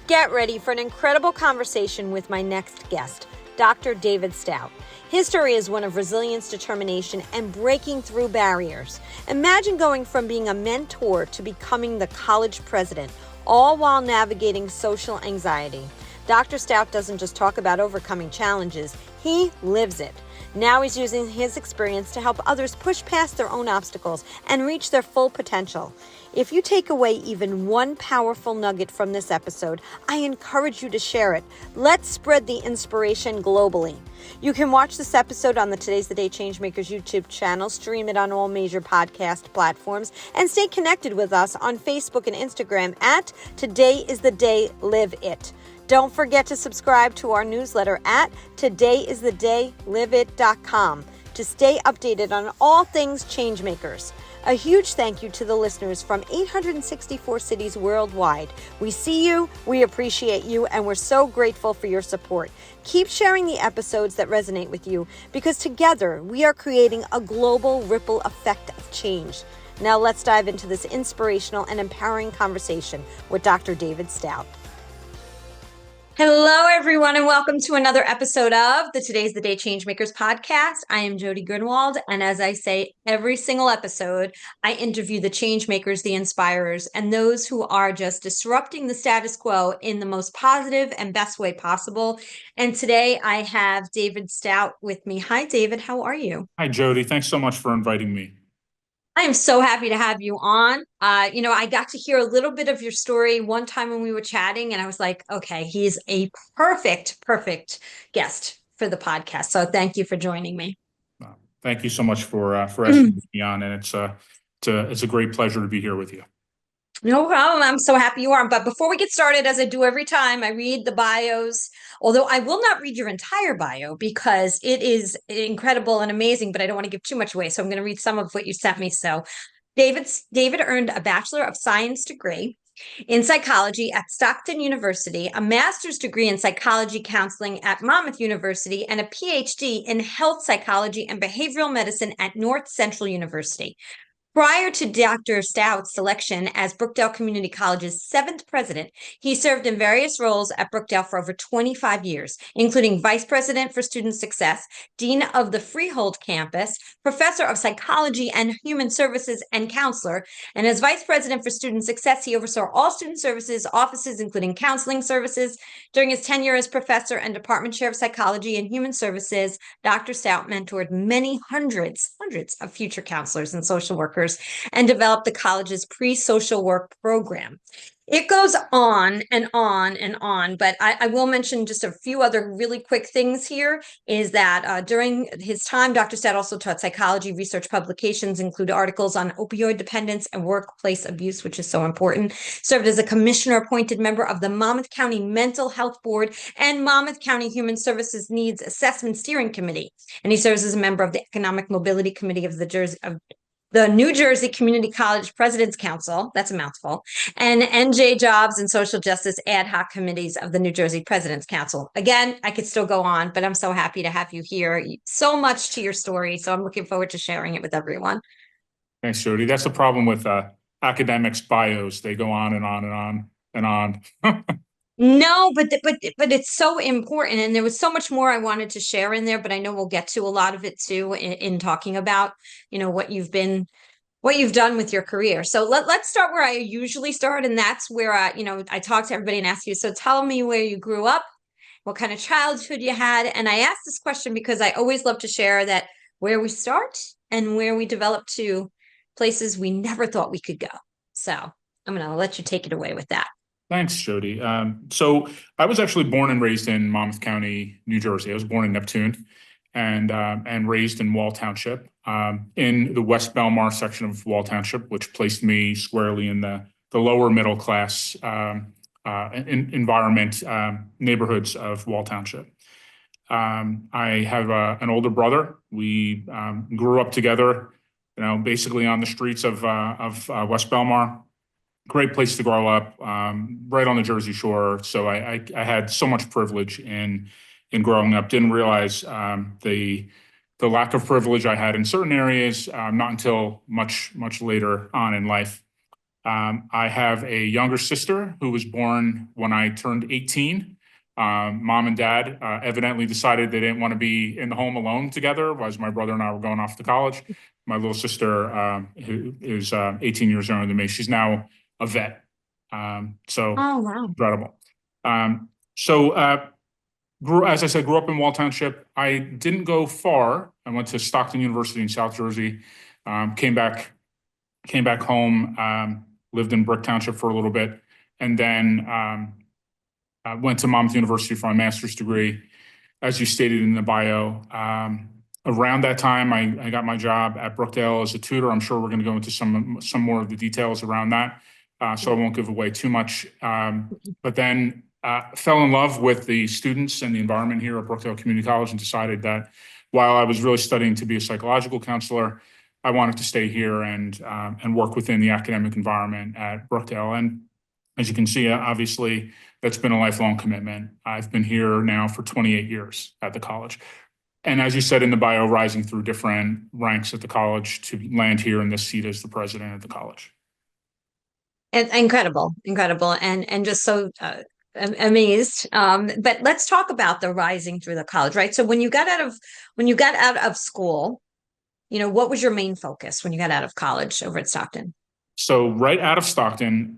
Get ready for an incredible conversation with my next guest, Dr. David Stout. His story is one of resilience, determination, and breaking through barriers. Imagine going from being a mentor to becoming the college president, all while navigating social anxiety. Dr. Stout doesn't just talk about overcoming challenges, he lives it. Now he's using his experience to help others push past their own obstacles and reach their full potential. If you take away even one powerful nugget from this episode, I encourage you to share it. Let's spread the inspiration globally. You can watch this episode on the Today's the Day Changemakers YouTube channel, stream it on all major podcast platforms, and stay connected with us on Facebook and Instagram at Today is the Day Live It. Don't forget to subscribe to our newsletter at todayisthedayliveit.com to stay updated on all things Changemakers. A huge thank you to the listeners from 864 cities worldwide. We see you, we appreciate you, and we're so grateful for your support. Keep sharing the episodes that resonate with you, because together we are creating a global ripple effect of change. Now let's dive into this inspirational and empowering conversation with Dr. David Stout. Hello, everyone, and welcome to another episode of the Today's the Day Changemakers podcast. I am Jody Grunwald, and as I say every single episode, I interview the changemakers, the inspirers, and those who are just disrupting the status quo in the most positive and best way possible. And today I have David Stout with me. Hi, David. How are you? Hi, Jody. Thanks so much for inviting me. I am so happy to have you on. I got to hear a little bit of your story one time when we were chatting, and I was like, okay, he's a perfect guest for the podcast. So thank you for joining me. Thank you so much for asking me on, and it's a great pleasure to be here with you. No problem. I'm so happy you are. But before we get started, as I do every time, I read the bios, although I will not read your entire bio because it is incredible and amazing, but I don't want to give too much away. So I'm going to read some of what you sent me. So David earned a Bachelor of Science degree in psychology at Stockton University, a master's degree in psychology counseling at Monmouth University, and a PhD in health psychology and behavioral medicine at North Central University. Prior to Dr. Stout's selection as Brookdale Community College's 7th president, he served in various roles at Brookdale for over 25 years, including vice president for student success, dean of the Freehold campus, professor of psychology and human services, and counselor. And as vice president for student success, he oversaw all student services offices, including counseling services. During his tenure as professor and department chair of psychology and human services, Dr. Stout mentored many hundreds of future counselors and social workers and developed the college's pre-social work program. It goes on and on and on, but I will mention just a few other really quick things here, is that during his time, Dr. Stout also taught psychology. Research publications include articles on opioid dependence and workplace abuse, which is so important. Served as a commissioner-appointed member of the Monmouth County Mental Health Board and Monmouth County Human Services Needs Assessment Steering Committee. And he serves as a member of the Economic Mobility Committee of the New Jersey Community College President's Council, that's a mouthful, and NJ Jobs and Social Justice Ad Hoc Committees of the New Jersey President's Council. Again, I could still go on, but I'm so happy to have you here. So much to your story, so I'm looking forward to sharing it with everyone. Thanks, Jody. That's the problem with academics' bios. They go on and on and on and on. No, but it's so important, and there was so much more I wanted to share in there, but I know we'll get to a lot of it too in talking about, what you've done with your career. So let's start where I usually start, and that's where I talk to everybody and ask you. So tell me where you grew up, what kind of childhood you had, and I ask this question because I always love to share that where we start and where we develop to places we never thought we could go. So I'm going to let you take it away with that. Thanks, Jody. So I was actually born and raised in Monmouth County, New Jersey. I was born in Neptune and raised in Wall Township, in the West Belmar section of Wall Township, which placed me squarely in the lower middle class environment, neighborhoods of Wall Township. I have an older brother. We grew up together, basically on the streets of West Belmar. Great place to grow up, right on the Jersey Shore. So I had so much privilege in growing up. Didn't realize the lack of privilege I had in certain areas, not until much later on in life. I have a younger sister who was born when I turned 18. Mom and dad evidently decided they didn't want to be in the home alone together as my brother and I were going off to college. My little sister, who is 18 years younger than me, she's now a vet. So Oh, wow. incredible. So as I said, grew up in Wall Township. I didn't go far. I went to Stockton University in South Jersey. Came back home. Lived in Brick Township for a little bit, and then I went to Monmouth University for my master's degree, as you stated in the bio. Around that time, I got my job at Brookdale as a tutor. I'm sure we're going to go into some more of the details around that, so I won't give away too much. But then fell in love with the students and the environment here at Brookdale Community College, and decided that while I was really studying to be a psychological counselor, I wanted to stay here and work within the academic environment at Brookdale. And as you can see, obviously, that's been a lifelong commitment. I've been here now for 28 years at the college. And as you said in the bio, rising through different ranks at the college to land here in this seat as the president of the college. And incredible, and just so amazed. But let's talk about the rising through the college, right? So when you got out of school, what was your main focus when you got out of college over at Stockton? So right out of Stockton,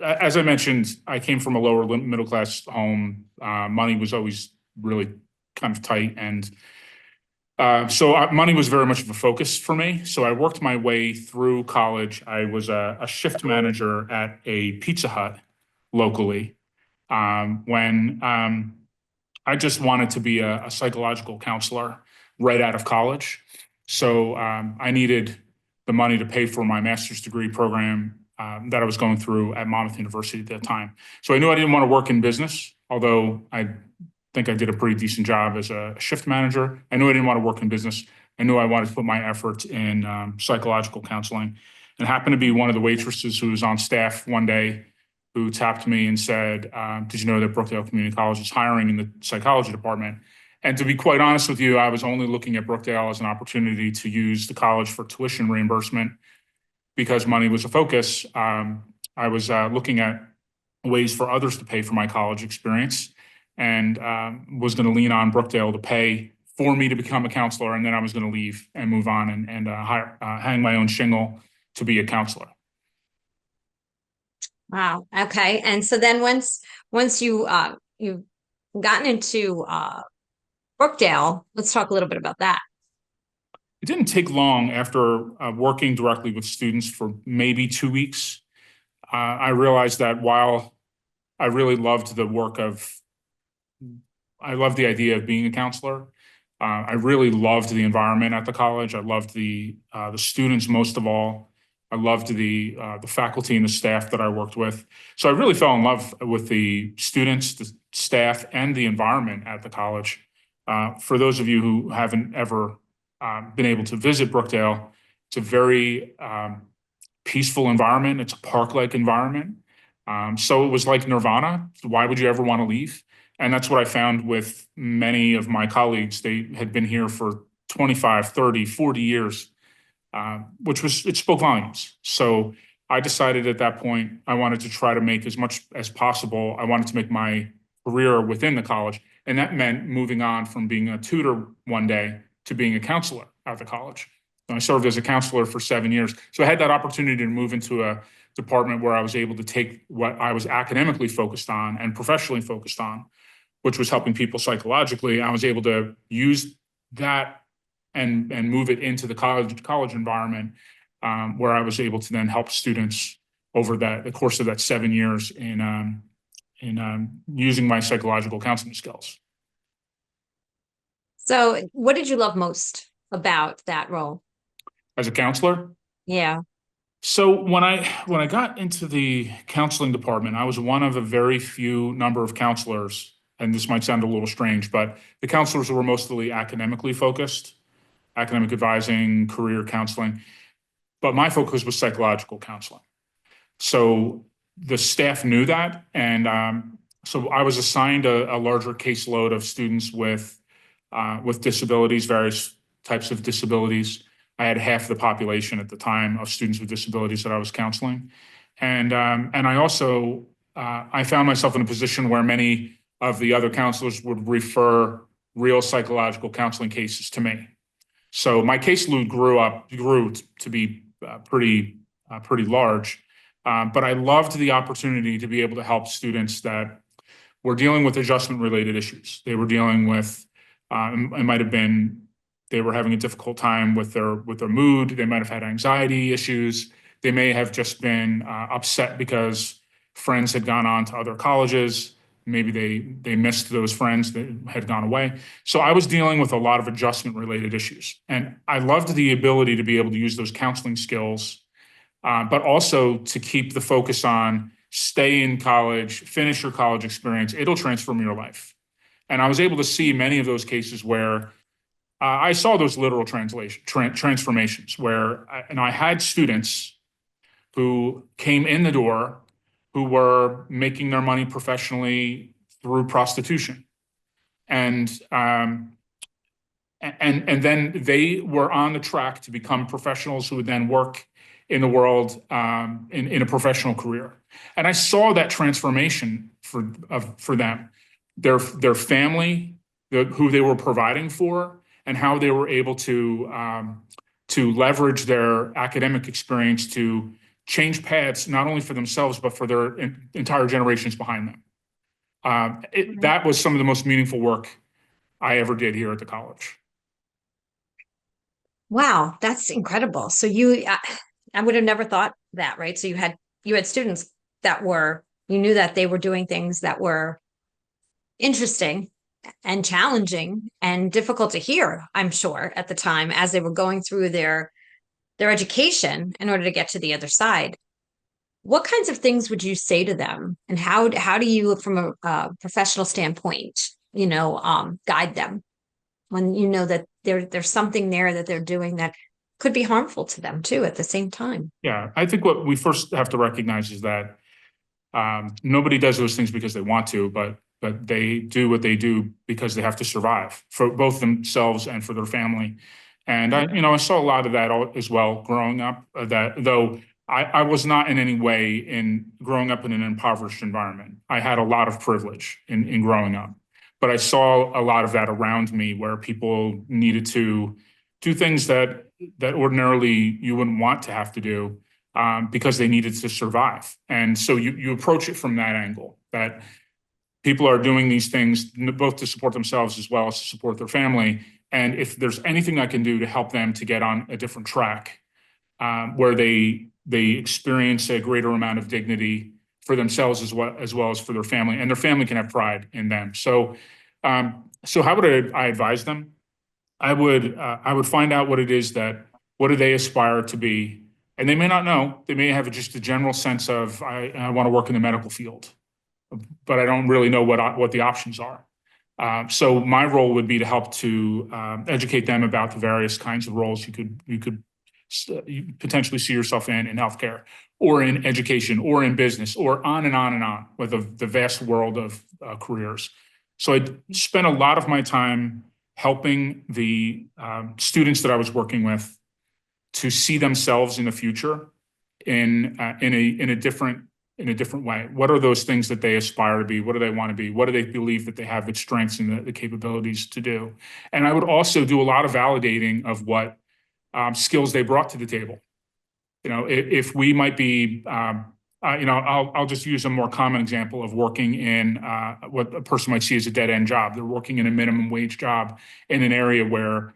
as I mentioned, I came from a lower middle class home. Money was always really kind of tight, and so money was very much of a focus for me. So I worked my way through college. I was a shift manager at a Pizza Hut locally, when I just wanted to be a psychological counselor right out of college. So I needed the money to pay for my master's degree program that I was going through at Monmouth University at that time. So I knew I didn't want to work in business, although I think I did a pretty decent job as a shift manager. I knew I didn't want to work in business. I knew I wanted to put my efforts in psychological counseling, and happened to be one of the waitresses who was on staff one day who tapped me and said, did you know that Brookdale Community College is hiring in the psychology department? And to be quite honest with you, I was only looking at Brookdale as an opportunity to use the college for tuition reimbursement because money was a focus. I was looking at ways for others to pay for my college experience, and was going to lean on Brookdale to pay for me to become a counselor. And then I was going to leave and move on and hang my own shingle to be a counselor. Wow. Okay. And so then once you've gotten into Brookdale, let's talk a little bit about that. It didn't take long after working directly with students for maybe 2 weeks. I realized that while I really loved I loved the idea of being a counselor. I really loved the environment at the college. I loved the students most of all. I loved the faculty and the staff that I worked with. So I really fell in love with the students, the staff, and the environment at the college. For those of you who haven't ever been able to visit Brookdale, it's a very peaceful environment. It's a park-like environment. So it was like Nirvana. Why would you ever want to leave? And that's what I found with many of my colleagues. They had been here for 25, 30, 40 years, it spoke volumes. So I decided at that point, I wanted to try to make as much as possible. I wanted to make my career within the college. And that meant moving on from being a tutor one day to being a counselor at the college. And I served as a counselor for 7 years. So I had that opportunity to move into a department where I was able to take what I was academically focused on and professionally focused on, which was helping people psychologically. I was able to use that and move it into the college environment, where I was able to then help students over the course of that 7 years in using my psychological counseling skills. So what did you love most about that role? As a counselor? Yeah. So when I got into the counseling department, I was one of a very few number of counselors, and this might sound a little strange, but the counselors were mostly academically focused, academic advising, career counseling, but my focus was psychological counseling. So the staff knew that, and so I was assigned a larger caseload of students with disabilities, various types of disabilities. I had half the population at the time of students with disabilities that I was counseling. And I also, I found myself in a position where many of the other counselors would refer real psychological counseling cases to me. So my caseload grew to be pretty large. But I loved the opportunity to be able to help students that were dealing with adjustment related issues. They were dealing with, it might have been, they were having a difficult time with their mood. They might have had anxiety issues. They may have just been upset because friends had gone on to other colleges. Maybe they missed those friends that had gone away. So I was dealing with a lot of adjustment related issues. And I loved the ability to be able to use those counseling skills, but also to keep the focus on stay in college, finish your college experience. It'll transform your life. And I was able to see many of those cases where I saw those literal transformations where, and I had students who came in the door who were making their money professionally through prostitution. And then they were on the track to become professionals who would then work in the world in a professional career. And I saw that transformation for them, their family, who they were providing for, and how they were able to leverage their academic experience to change paths, not only for themselves, but for their entire generations behind them. That was some of the most meaningful work I ever did here at the college. Wow, that's incredible. So I would have never thought that, right? So you had students that you knew that they were doing things that were interesting and challenging and difficult to hear, I'm sure, at the time as they were going through their education in order to get to the other side. What kinds of things would you say to them, and how do you, from a professional standpoint, guide them when you know that there's something there that they're doing that could be harmful to them too at the same time? Yeah, I think what we first have to recognize is that nobody does those things because they want to, but they do what they do because they have to survive for both themselves and for their family. And I saw a lot of that as well growing up. That though I was not in any way in growing up in an impoverished environment. I had a lot of privilege in growing up, but I saw a lot of that around me where people needed to do things that ordinarily you wouldn't want to have to do because they needed to survive. And so you approach it from that angle, that people are doing these things both to support themselves as well as to support their family. And if there's anything I can do to help them to get on a different track where they experience a greater amount of dignity for themselves as well as for their family, and their family can have pride in them. So how would I advise them? I would find out what it is what do they aspire to be. And they may not know. They may have just a general sense of, I want to work in the medical field, but I don't really know what the options are. So my role would be to help to educate them about the various kinds of roles you could potentially see yourself in healthcare, or in education, or in business, or on and on with the vast world of careers. So I spent a lot of my time helping the students that I was working with to see themselves in the future in a different way. What are those things that they aspire to be? What do they want to be? What do they believe that they have the strengths and the capabilities to do? And I would also do a lot of validating of what skills they brought to the table. If we might be, I'll just use a more common example of working in what a person might see as a dead end job. They're working in a minimum wage job in an area where,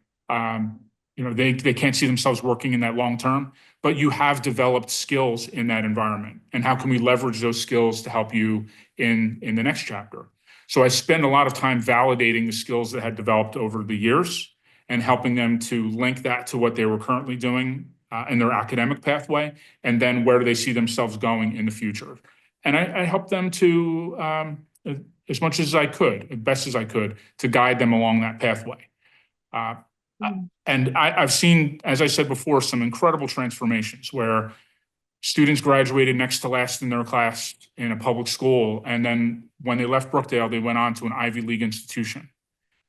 they can't see themselves working in that long term, but you have developed skills in that environment. And how can we leverage those skills to help you in the next chapter? So I spend a lot of time validating the skills that had developed over the years and helping them to link that to what they were currently doing in their academic pathway, and then where do they see themselves going in the future. And I helped them to, as much as I could, as best as I could, to guide them along that pathway. And I've seen, as I said before, some incredible transformations where students graduated next to last in their class in a public school, and then when they left Brookdale, they went on to an Ivy League institution,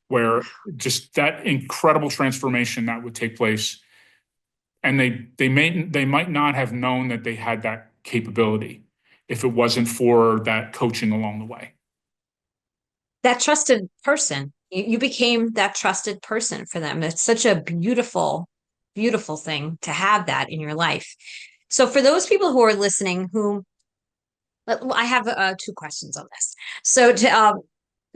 where just that incredible transformation that would take place. And they might not have known that they had capability if it wasn't for that coaching along the way. That trusted person, you became that trusted person for them. It's such a beautiful, beautiful thing to have that in your life. So for those people who are listening, who I have two questions on this. So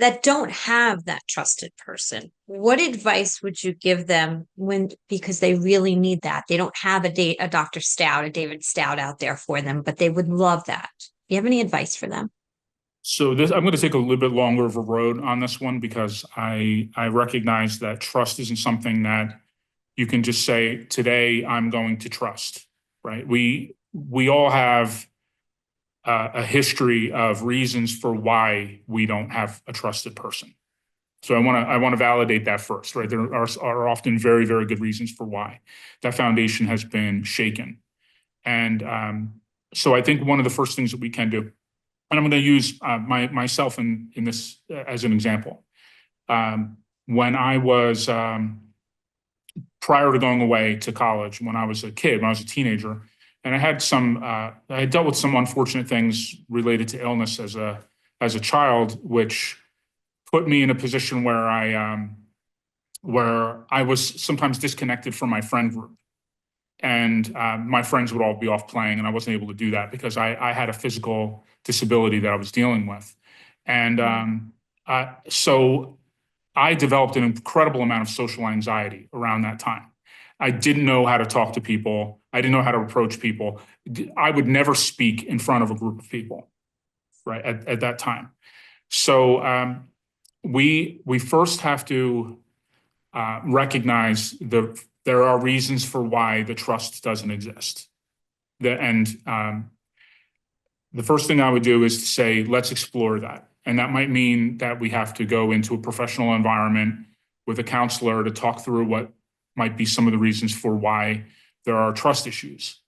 that don't have that trusted person, what advice would you give them when, because they really need that? They don't have a Dr. Stout, a David Stout out there for them, but they would love that. Do you have any advice for them? So this, I'm going to take a little bit longer of a road on this one because I recognize that trust isn't something that you can just say, today I'm going to trust, right? We all have a history of reasons for why we don't have a trusted person. So I want to validate that first, right? There are often very, very good reasons for why that foundation has been shaken. And so I think one of the first things that we can do, and I'm going to use myself in this as an example. When I was prior to going away to college, when I was a kid, when I was a teenager, and I had dealt with some unfortunate things related to illness as a child, which put me in a position where I was sometimes disconnected from my friend group. And my friends would all be off playing, and I wasn't able to do that because I had a physical disability that I was dealing with. And so I developed an incredible amount of social anxiety around that time. I didn't know how to talk to people. I didn't know how to approach people. I would never speak in front of a group of people, right, at that time. So we first have to recognize there are reasons for why the trust doesn't exist. The first thing I would do is to say, let's explore that. And that might mean that we have to go into a professional environment with a counselor to talk through what might be some of the reasons for why there are trust issues.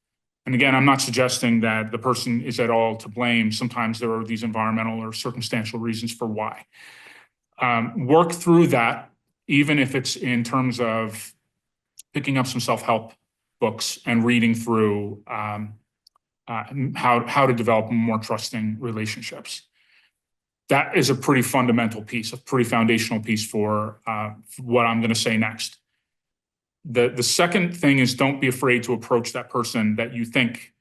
And again, I'm not suggesting that the person is at all to blame. Sometimes there are these environmental or circumstantial reasons for why. Work through that, even if it's in terms of picking up some self-help books and reading through how to develop more trusting relationships. That is a pretty fundamental piece, a pretty foundational piece for what I'm going to say next. The second thing is, don't be afraid to approach that person that you think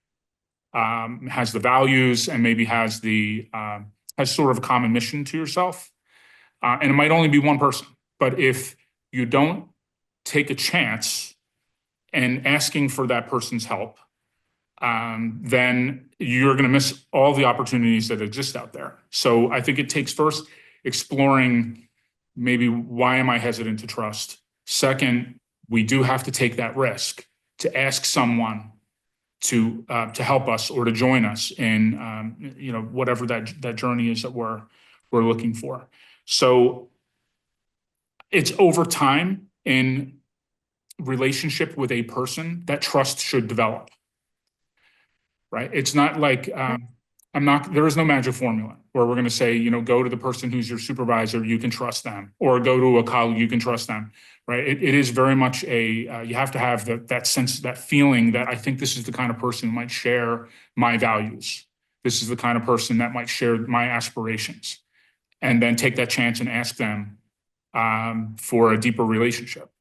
has the values and maybe has sort of a common mission to yourself. And it might only be one person, but if you don't take a chance in asking for that person's help, then you're going to miss all the opportunities that exist out there. So I think it takes first exploring maybe, why am I hesitant to trust? Second, we do have to take that risk to ask someone to help us or to join us in whatever that journey is that we're looking for. So it's over time in relationship with a person that trust should develop, right? It's not like there is no magic formula where we're going to say, go to the person who's your supervisor, you can trust them, or go to a colleague, you can trust them, right? It is very much you have to have that sense, that feeling that I think this is the kind of person who might share my values. This is the kind of person that might share my aspirations, and then take that chance and ask them for a deeper relationship.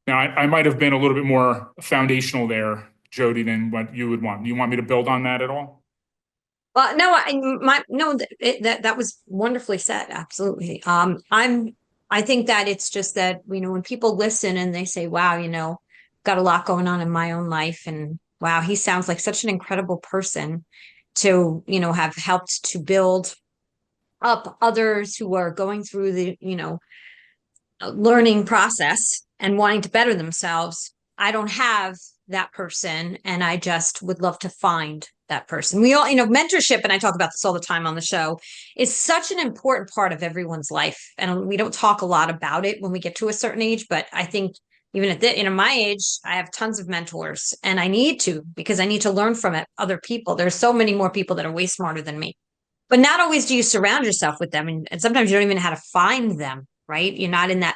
Now, I might have been a little bit more foundational there, Jody, than what you would want. Do you want me to build on that at all? Well, no, that was wonderfully said. Absolutely. I think that it's just that, when people listen and they say, wow, got a lot going on in my own life, and wow, he sounds like such an incredible person to, have helped to build up others who are going through the, learning process and wanting to better themselves. I don't have that person, and I just would love to find that person. We all, mentorship, and I talk about this all the time on the show, is such an important part of everyone's life. And we don't talk a lot about it when we get to a certain age, but I think even at my age, I have tons of mentors, and I need to, because I need to learn from other people. There's so many more people that are way smarter than me, but not always do you surround yourself with them. And sometimes you don't even know how to find them, right? You're not in that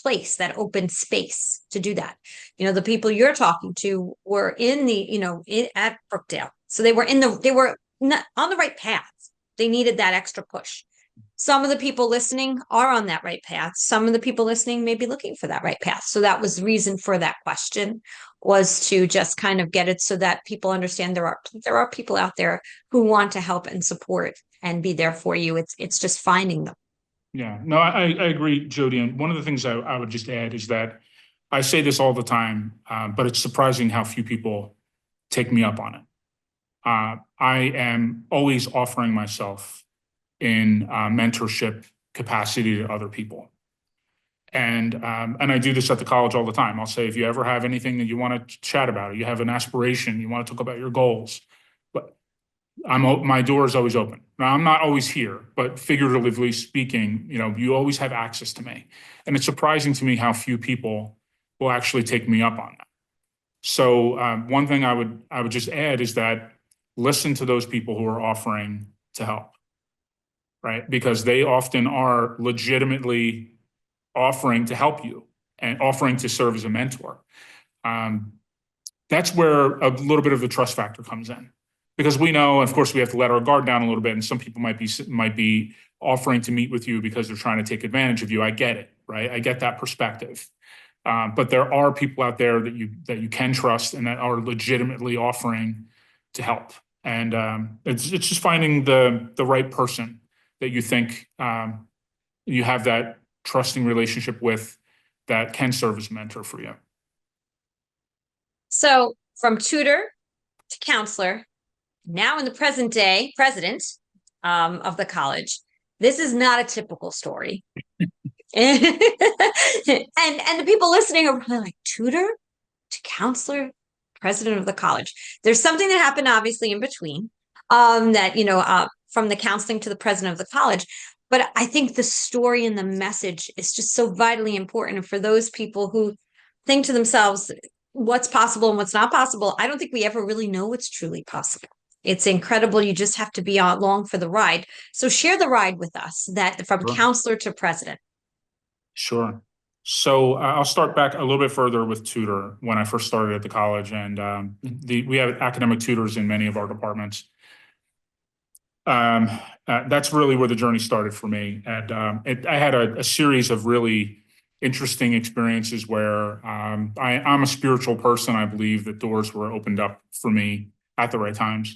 place, that open space to do that. The people you're talking to were in the, at Brookdale. So they were not on the right path. They needed that extra push. Some of the people listening are on that right path. Some of the people listening may be looking for that right path. So that was the reason for that question, was to just kind of get it so that people understand there are people out there who want to help and support and be there for you. It's just finding them. Yeah, no, I agree, Jody. And one of the things I would just add is that I say this all the time, but it's surprising how few people take me up on it. I am always offering myself in mentorship capacity to other people. And I do this at the college all the time. I'll say, if you ever have anything that you want to chat about, or you have an aspiration, you want to talk about your goals, but my door is always open. Now, I'm not always here, but figuratively speaking, you always have access to me. And it's surprising to me how few people will actually take me up on that. So one thing I would just add is that listen to those people who are offering to help, right? Because they often are legitimately offering to help you and offering to serve as a mentor. That's where a little bit of the trust factor comes in, because we know, of course, we have to let our guard down a little bit, and some people might be offering to meet with you because they're trying to take advantage of you. I get it, right? I get that perspective. But there are people out there that you can trust and that are legitimately offering to help. And it's just finding the right person that you think you have that trusting relationship with, that can serve as a mentor for you. So from tutor to counselor, now in the present day, president of the college. This is not a typical story. and the people listening are probably like, tutor to counselor, president of the college. There's something that happened obviously in between, that from the counseling to the president of the college. But I think the story and the message is just so vitally important. And for those people who think to themselves, what's possible and what's not possible, I don't think we ever really know what's truly possible. It's incredible. You just have to be along for the ride. So share the ride with us, that from Sure. counselor to president. Sure. So I'll start back a little bit further with tutor. When I first started at the college, and we have academic tutors in many of our departments. That's really where the journey started for me. And I had a series of really interesting experiences where I'm a spiritual person. I believe that doors were opened up for me at the right times.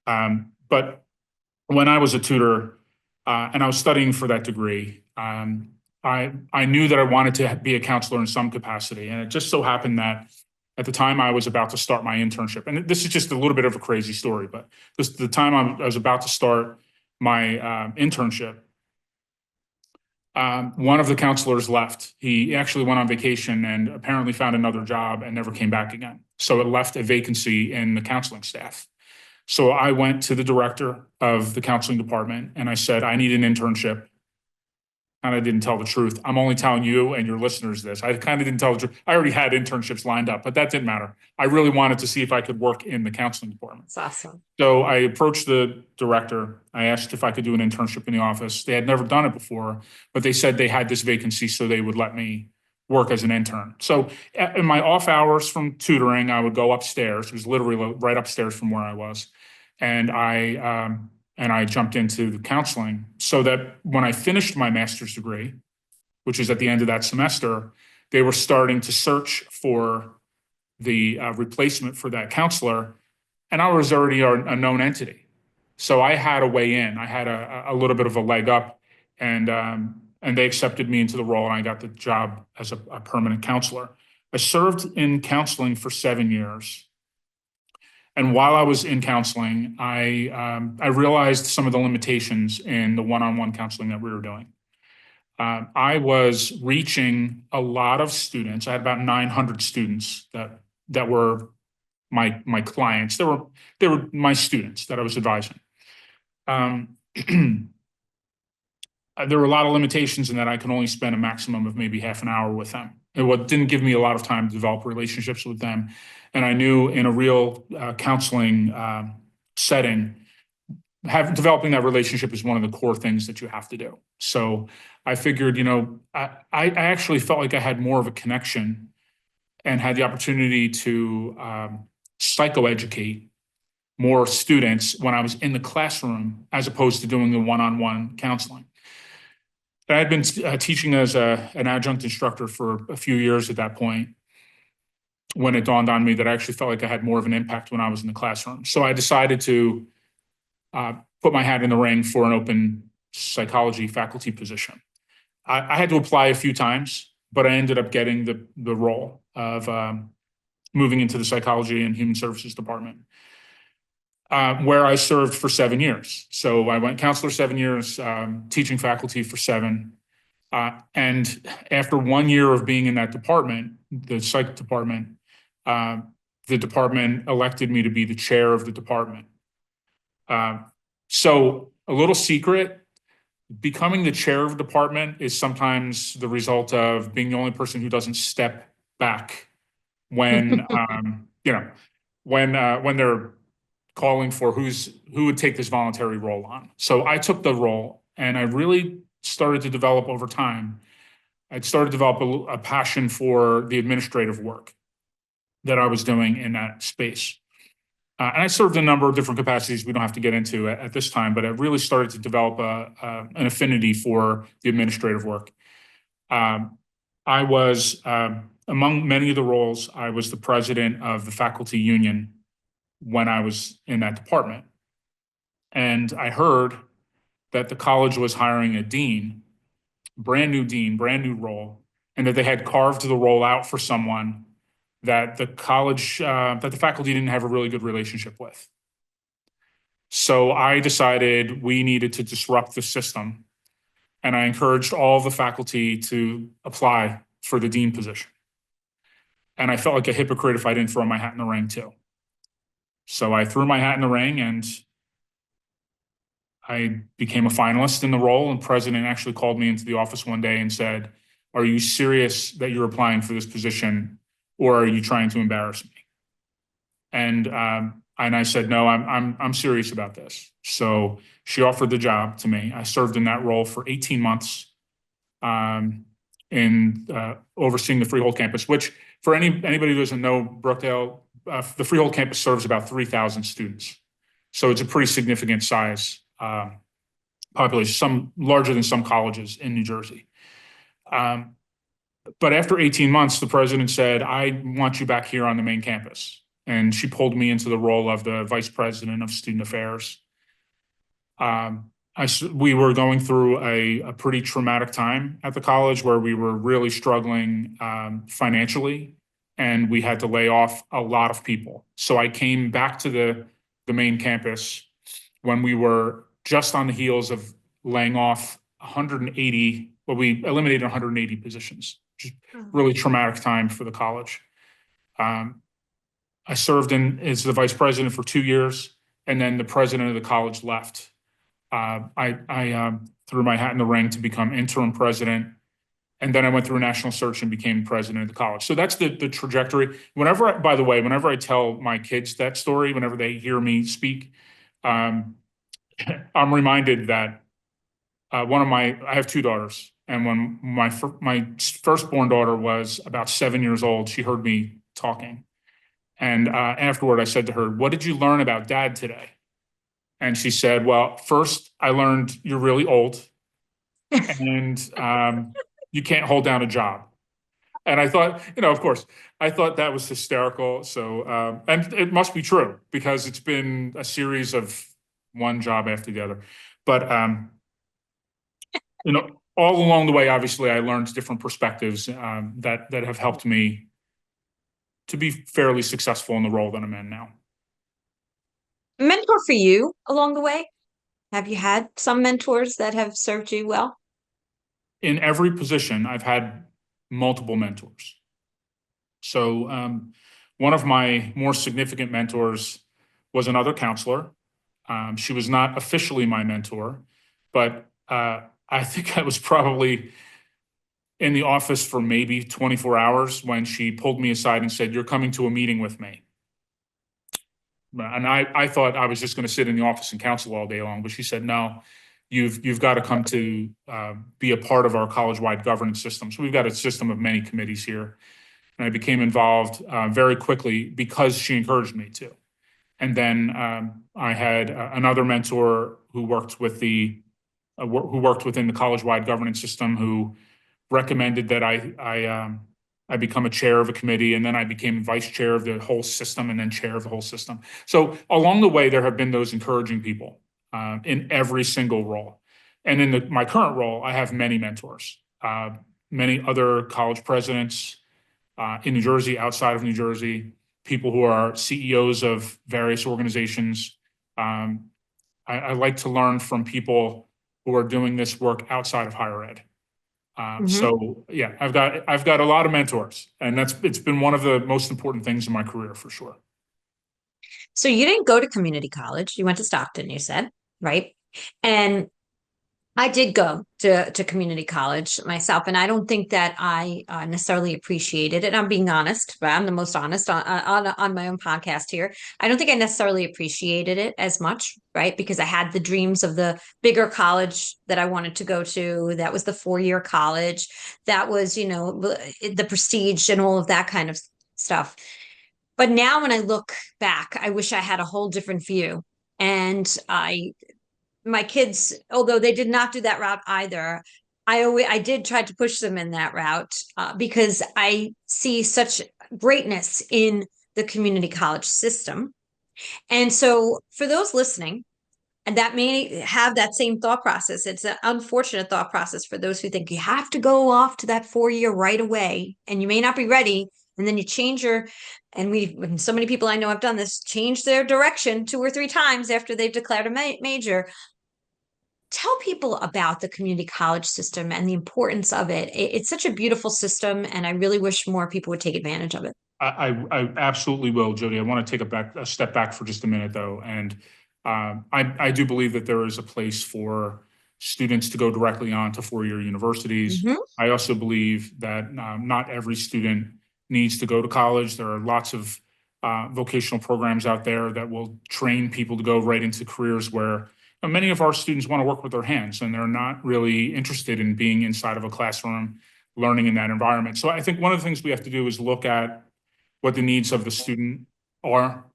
But when I was a tutor and I was studying for that degree, I knew that I wanted to be a counselor in some capacity. And it just so happened that at the time I was about to start my internship, and this is just a little bit of a crazy story, but the time I was about to start my internship, one of the counselors left. He actually went on vacation and apparently found another job and never came back again. So it left a vacancy in the counseling staff. So I went to the director of the counseling department and I said, I need an internship. And I didn't tell the truth. I'm only telling you and your listeners this. I kind of didn't tell the truth. I already had internships lined up, but that didn't matter. I really wanted to see if I could work in the counseling department. That's awesome. So I approached the director. I asked if I could do an internship in the office. They had never done it before, but they said they had this vacancy, so they would let me work as an intern. So in my off hours from tutoring, I would go upstairs. It was literally right upstairs from where I was. And I jumped into the counseling, so that when I finished my master's degree, which is at the end of that semester, they were starting to search for the replacement for that counselor, and I was already a known entity. So I had a way in. I had a little bit of a leg up, and they accepted me into the role, and I got the job as a permanent counselor. I served in counseling for 7 years. And while I was in counseling, I realized some of the limitations in the one-on-one counseling that we were doing. I was reaching a lot of students. I had about 900 students that were my clients. They were my students that I was advising. There were a lot of limitations in that I could only spend a maximum of maybe half an hour with them. It didn't give me a lot of time to develop relationships with them. And I knew in a real counseling setting, developing that relationship is one of the core things that you have to do. So I figured, I actually felt like I had more of a connection and had the opportunity to psychoeducate more students when I was in the classroom as opposed to doing the one-on-one counseling. I had been teaching as an adjunct instructor for a few years at that point when it dawned on me that I actually felt like I had more of an impact when I was in the classroom. So I decided to put my hat in the ring for an open psychology faculty position. I had to apply a few times, but I ended up getting the role of moving into the psychology and human services department, where I served for 7 years. So I went counselor 7 years, teaching faculty for 7. And after 1 year of being in that department, the psych department, the department elected me to be the chair of the department. So a little secret, becoming the chair of a department is sometimes the result of being the only person who doesn't step back when, when they're calling for who would take this voluntary role on. So I took the role, and I really started to develop over time. I'd started to develop a passion for the administrative work that I was doing in that space. And I served in a number of different capacities we don't have to get into at this time, but I really started to develop an affinity for the administrative work. I was, among many of the roles, I was the president of the faculty union when I was in that department. And I heard that the college was hiring a dean, brand new role, and that they had carved the role out for someone that the college, that the faculty didn't have a really good relationship with. So I decided we needed to disrupt the system, and I encouraged all the faculty to apply for the dean position. And I felt like a hypocrite if I didn't throw my hat in the ring too. So I threw my hat in the ring, and I became a finalist in the role. And the president actually called me into the office one day and said, "Are you serious that you're applying for this position, or are you trying to embarrass me?" And I said, "No, I'm serious about this." So she offered the job to me. I served in that role for 18 months, in overseeing the Freehold campus, which for anybody who doesn't know, Brookdale, the Freehold campus serves about 3,000 students. So it's a pretty significant size population, some larger than some colleges in New Jersey. But after 18 months, the president said, "I want you back here on the main campus." And she pulled me into the role of the vice president of student affairs. We were going through a pretty traumatic time at the college where we were really struggling financially, and we had to lay off a lot of people. So I came back to the main campus when we were just on the heels of laying off 180, well, we eliminated 180 positions, which is really traumatic time for the college. I served as the vice president for 2 years, and then the president of the college left. I threw my hat in the ring to become interim president, and then I went through a national search and became president of the college. So that's the trajectory. By the way, whenever I tell my kids that story, whenever they hear me speak, I'm reminded that I have 2 daughters, and when my firstborn daughter was about 7 years old, she heard me talking. And afterward, I said to her, "What did you learn about Dad today?" And she said, "Well, first I learned you're really old, and you can't hold down a job." And I thought, of course, I thought that was hysterical. So, and it must be true because it's been a series of one job after the other. But, all along the way, obviously, I learned different perspectives that have helped me to be fairly successful in the role that I'm in now. Mentor for you along the way? Have you had some mentors that have served you well? In every position, I've had multiple mentors. So one of my more significant mentors was another counselor. She was not officially my mentor, but I think I was probably in the office for maybe 24 hours when she pulled me aside and said, "You're coming to a meeting with me." And I thought I was just going to sit in the office and counsel all day long, but she said, no, you've got to come to be a part of our college-wide governance system. So we've got a system of many committees here. And I became involved very quickly because she encouraged me to. And then I had another mentor who worked with who worked within the college-wide governance system, who recommended that I become a chair of a committee, and then I became vice chair of the whole system, and then chair of the whole system. So along the way, there have been those encouraging people in every single role. And in my current role, I have many mentors, many other college presidents in New Jersey, outside of New Jersey, people who are CEOs of various organizations. I like to learn from people who are doing this work outside of higher ed. So yeah, I've got a lot of mentors, and it's been one of the most important things in my career for sure. So you didn't go to community college. You went to Stockton, you said, right? And I did go to community college myself, and I don't think that I necessarily appreciated it. I'm being honest, but I'm the most honest on my own podcast here. I don't think I necessarily appreciated it as much, right? Because I had the dreams of the bigger college that I wanted to go to. That was the 4-year college. That was, the prestige and all of that kind of stuff. But now when I look back, I wish I had a whole different view. And my kids, although they did not do that route either, I did try to push them in that route because I see such greatness in the community college system. And so for those listening, and that may have that same thought process, it's an unfortunate thought process for those who think you have to go off to that 4-year right away, and you may not be ready. And then you change and so many people I know have done this, change their direction 2 or 3 times after they've declared a major. Tell people about the community college system and the importance of it. It's such a beautiful system, and I really wish more people would take advantage of it. I absolutely will, Jody. I want to take a step back for just a minute, though. And I do believe that there is a place for students to go directly on to 4-year universities. I also believe that not every student needs to go to college. There are lots of vocational programs out there that will train people to go right into careers where many of our students want to work with their hands, and they're not really interested in being inside of a classroom learning in that environment. So I think one of the things we have to do is look at what the needs of the student are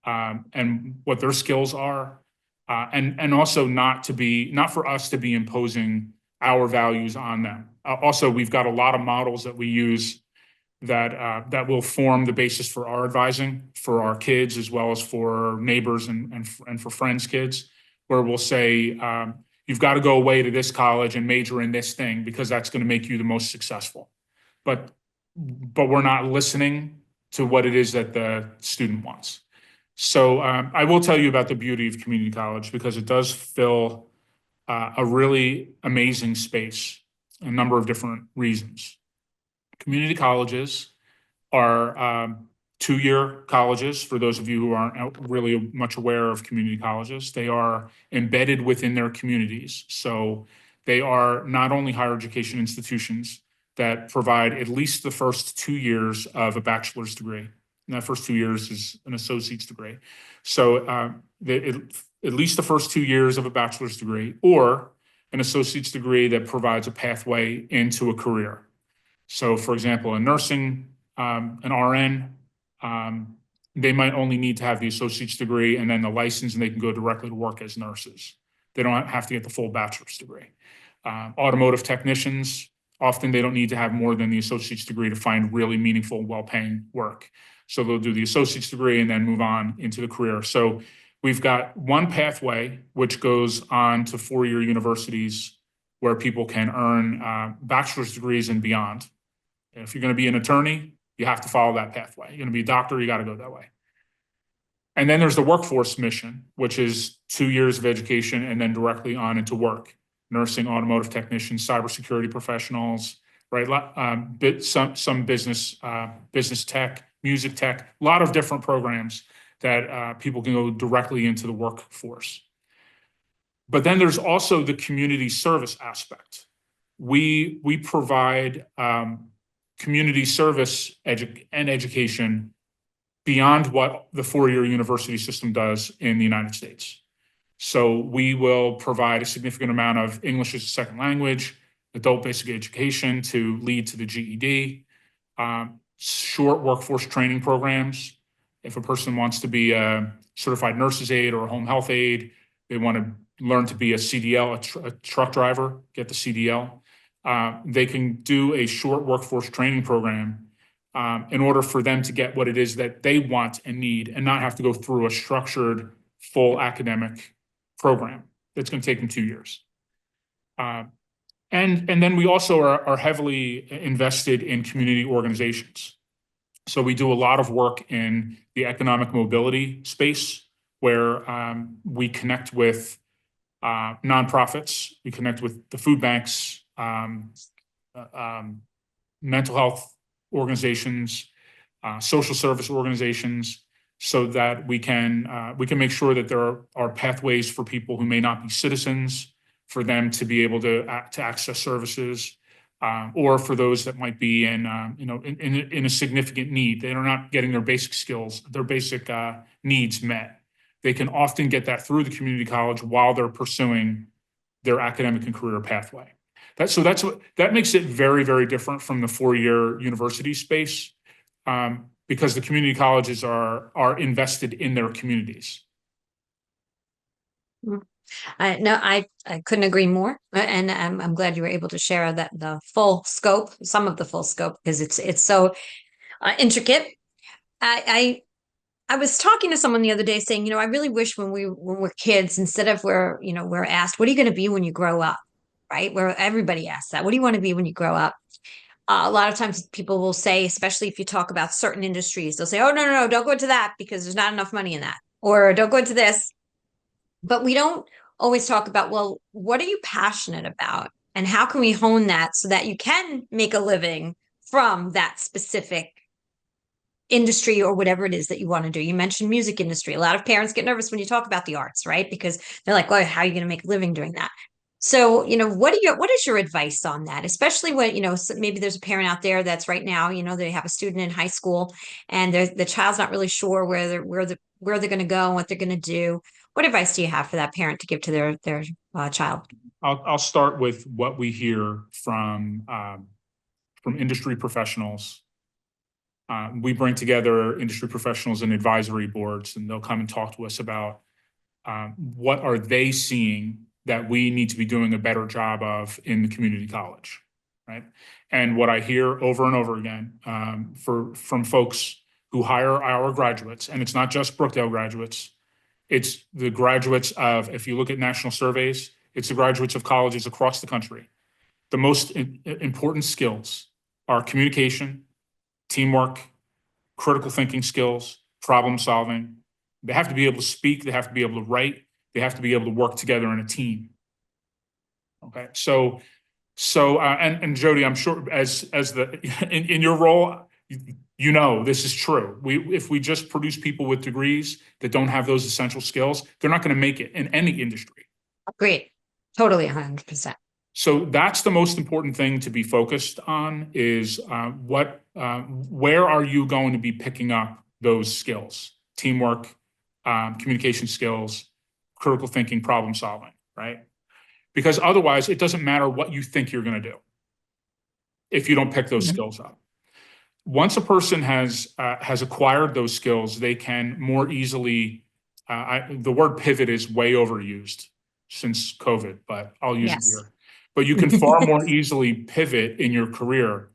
and what their skills are, and also not for us to be imposing our values on them. Also, we've got a lot of models that we use that will form the basis for our advising for our kids, as well as for neighbors and for friends' kids, where we'll say, you've got to go away to this college and major in this thing because that's going to make you the most successful. But we're not listening to what it is that the student wants. So I will tell you about the beauty of community college, because it does fill a really amazing space, a number of different reasons. Community colleges are 2-year colleges. For those of you who aren't really much aware of community colleges, they are embedded within their communities. So they are not only higher education institutions that provide at least the first 2 years of a bachelor's degree. And that first 2 years is an associate's degree. So at least the first 2 years of a bachelor's degree, or an associate's degree that provides a pathway into a career. So for example, in nursing, an RN, they might only need to have the associate's degree and then the license, and they can go directly to work as nurses. They don't have to get the full bachelor's degree. Automotive technicians, often they don't need to have more than the associate's degree to find really meaningful, well-paying work. So they'll do the associate's degree and then move on into the career. So we've got one pathway which goes on to 4-year universities where people can earn bachelor's degrees and beyond. And if you're going to be an attorney, you have to follow that pathway. You're going to be a doctor, you got to go that way. And then there's the workforce mission, which is 2 years of education and then directly on into work. Nursing, automotive technicians, cybersecurity professionals, right? Some business tech, music tech, a lot of different programs that people can go directly into the workforce. But then there's also the community service aspect. We provide community service and education beyond what the four-year university system does in the United States. So we will provide a significant amount of English as a second language, adult basic education to lead to the GED, short workforce training programs. If a person wants to be a certified nurse's aide or a home health aide, they want to learn to be a CDL, a truck driver, get the CDL. They can do a short workforce training program in order for them to get what it is that they want and need and not have to go through a structured, full academic program that's going to take them 2 years. And then we also are heavily invested in community organizations. So we do a lot of work in the economic mobility space where we connect with nonprofits, we connect with the food banks, mental health organizations, social service organizations, so that we can make sure that there are pathways for people who may not be citizens, for them to be able to access services, or for those that might be in a significant need. They are not getting their basic skills, their basic needs met. They can often get that through the community college while they're pursuing their academic and career pathway. That makes it very, very different from the four-year university space, because the community colleges are invested in their communities. I couldn't agree more, and I'm glad you were able to share that some of the full scope, because it's so intricate. I was talking to someone the other day saying, I really wish when we're kids, instead of we're asked, what are you going to be when you grow up, right? Where everybody asks that, what do you want to be when you grow up? A lot of times people will say, especially if you talk about certain industries, they'll say, oh, no, don't go into that because there's not enough money in that, or don't go into this. But we don't always talk about, well, what are you passionate about? And how can we hone that so that you can make a living from that specific industry or whatever it is that you want to do? You mentioned music industry. A lot of parents get nervous when you talk about the arts, right? Because they're like, well, how are you going to make a living doing that? So, what is your advice on that? Especially when, so maybe there's a parent out there that's right now, they have a student in high school and the child's not really sure where they're going to go and what they're going to do. What advice do you have for that parent to give to their child? I'll start with what we hear from industry professionals. We bring together industry professionals and advisory boards, and they'll come and talk to us about what are they seeing that we need to be doing a better job of in the community college, right? And what I hear over and over again from folks who hire our graduates, and it's not just Brookdale graduates, it's the graduates of, if you look at national surveys, it's the graduates of colleges across the country. The most important skills are communication, teamwork, critical thinking skills, problem solving. They have to be able to speak, they have to be able to write, they have to be able to work together in a team. Okay, so and Jody, I'm sure as in your role, this is true. If we just produce people with degrees that don't have those essential skills, they're not going to make it in any industry. Great, totally 100%. So that's the most important thing to be focused on is where are you going to be picking up those skills? Teamwork, communication skills, critical thinking, problem solving, right? Because otherwise it doesn't matter what you think you're going to do if you don't pick those skills up. Once a person has acquired those skills, they can more easily, the word pivot is way overused since COVID, but I'll use it here. But you can far more easily pivot in your career.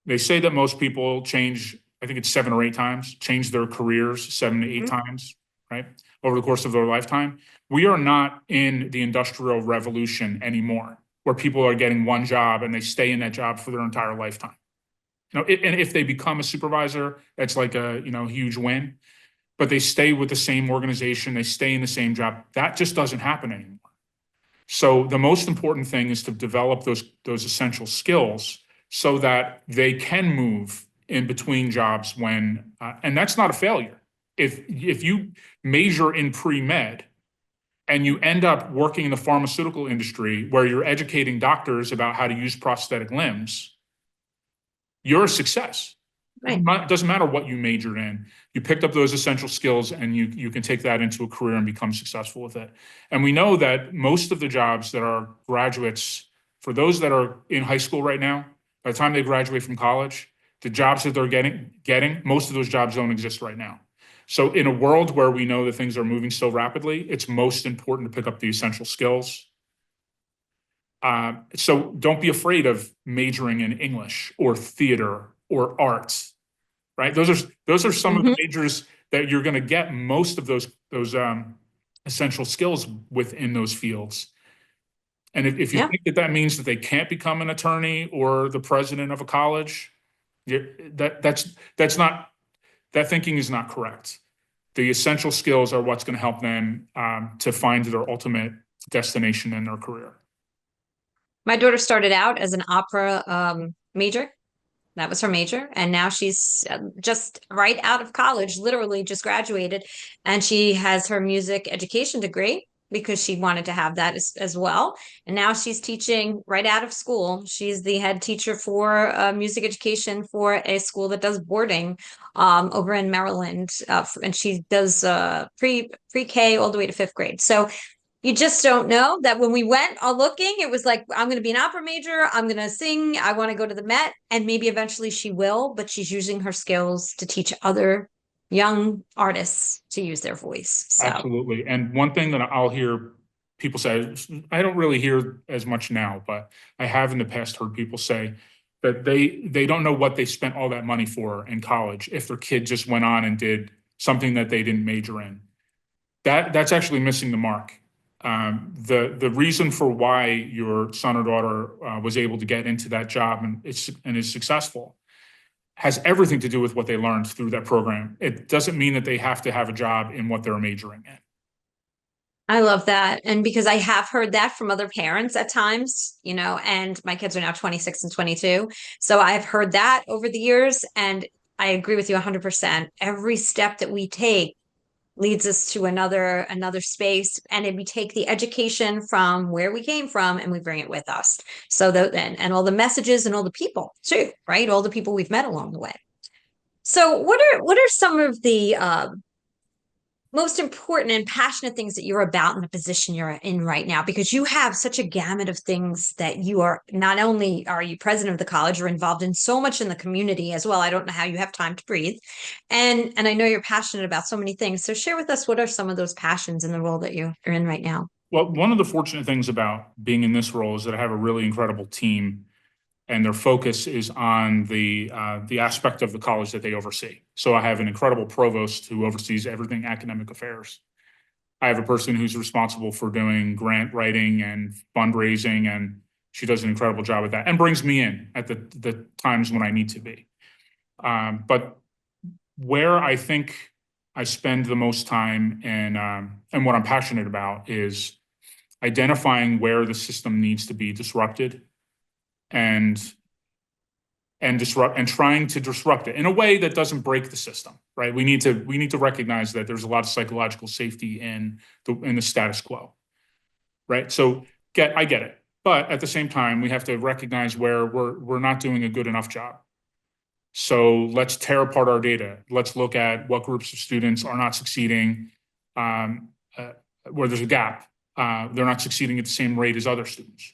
They say that most people change, I think it's 7 or 8 times, change their careers 7 to 8 times, right? Over the course of their lifetime. We are not in the Industrial Revolution anymore, where people are getting one job and they stay in that job for their entire lifetime. And if they become a supervisor, that's like a huge win. But they stay with the same organization, they stay in the same job. That just doesn't happen anymore. So the most important thing is to develop those essential skills so that they can move in between jobs when, and that's not a failure. If you major in pre-med and you end up working in the pharmaceutical industry where you're educating doctors about how to use prosthetic limbs, you're a success. Right. doesn't matter what you majored in. You picked up those essential skills and you can take that into a career and become successful with it. And we know that most of the jobs that are graduates, for those that are in high school right now, by the time they graduate from college, the jobs that they're getting, most of those jobs don't exist right now. So in a world where we know that things are moving so rapidly, it's most important to pick up the essential skills. So don't be afraid of majoring in English or theater or arts, right? Those are some of the Mhm. majors that you're going to get most of those essential skills within those fields. And if you Yeah. think that that means that they can't become an attorney or the president of a college, that's not, that thinking is not correct. The essential skills are what's going to help them to find their ultimate destination in their career. My daughter started out as an opera major. That was her major. And now she's just right out of college, literally just graduated. And she has her music education degree because she wanted to have that as well. And now she's teaching right out of school. She's the head teacher for music education for a school that does boarding over in Maryland. And she does pre-K all the way to fifth grade. So you just don't know that when we went all looking, it was like, I'm going to be an opera major. I'm going to sing. I want to go to the Met. And maybe eventually she will, but she's using her skills to teach other young artists to use their voice. So Absolutely. And one thing that I'll hear people say, I don't really hear as much now, but I have in the past heard people say that they don't know what they spent all that money for in college if their kid just went on and did something that they didn't major in. That's actually missing the mark. The reason for why your son or daughter was able to get into that job and is successful has everything to do with what they learned through that program. It doesn't mean that they have to have a job in what they're majoring in. I love that. And because I have heard that from other parents at times, you know, and my kids are now 26 and 22. So I've heard that over the years. And I agree with you 100%. Every step that we take leads us to another space, and we take the education from where we came from and we bring it with us, so that and all the messages and all the people too, right, all the people we've met along the way. So what are some of the most important and passionate things that you're about in the position you're in right now, because you have such a gamut of things that you are, not only are you president of the college, you're involved in so much in the community as well. I don't know how you have time to breathe, and I know you're passionate about so many things, so share with us what are some of those passions in the role that you're in right now. Well, one of the fortunate things about being in this role is that I have a really incredible team, and their focus is on the aspect of the college that they oversee. So I have an incredible provost who oversees everything academic affairs. I have a person who's responsible for doing grant writing and fundraising, and she does an incredible job at that and brings me in at the times when I need to be. But where I think I spend the most time and what I'm passionate about is identifying where the system needs to be disrupted and trying to disrupt it in a way that doesn't break the system, right? We need to recognize that there's a lot of psychological safety in the status quo, right? So I get it, but at the same time, we have to recognize where we're not doing a good enough job. So let's tear apart our data. Let's look at what groups of students are not succeeding, where there's a gap. They're not succeeding at the same rate as other students.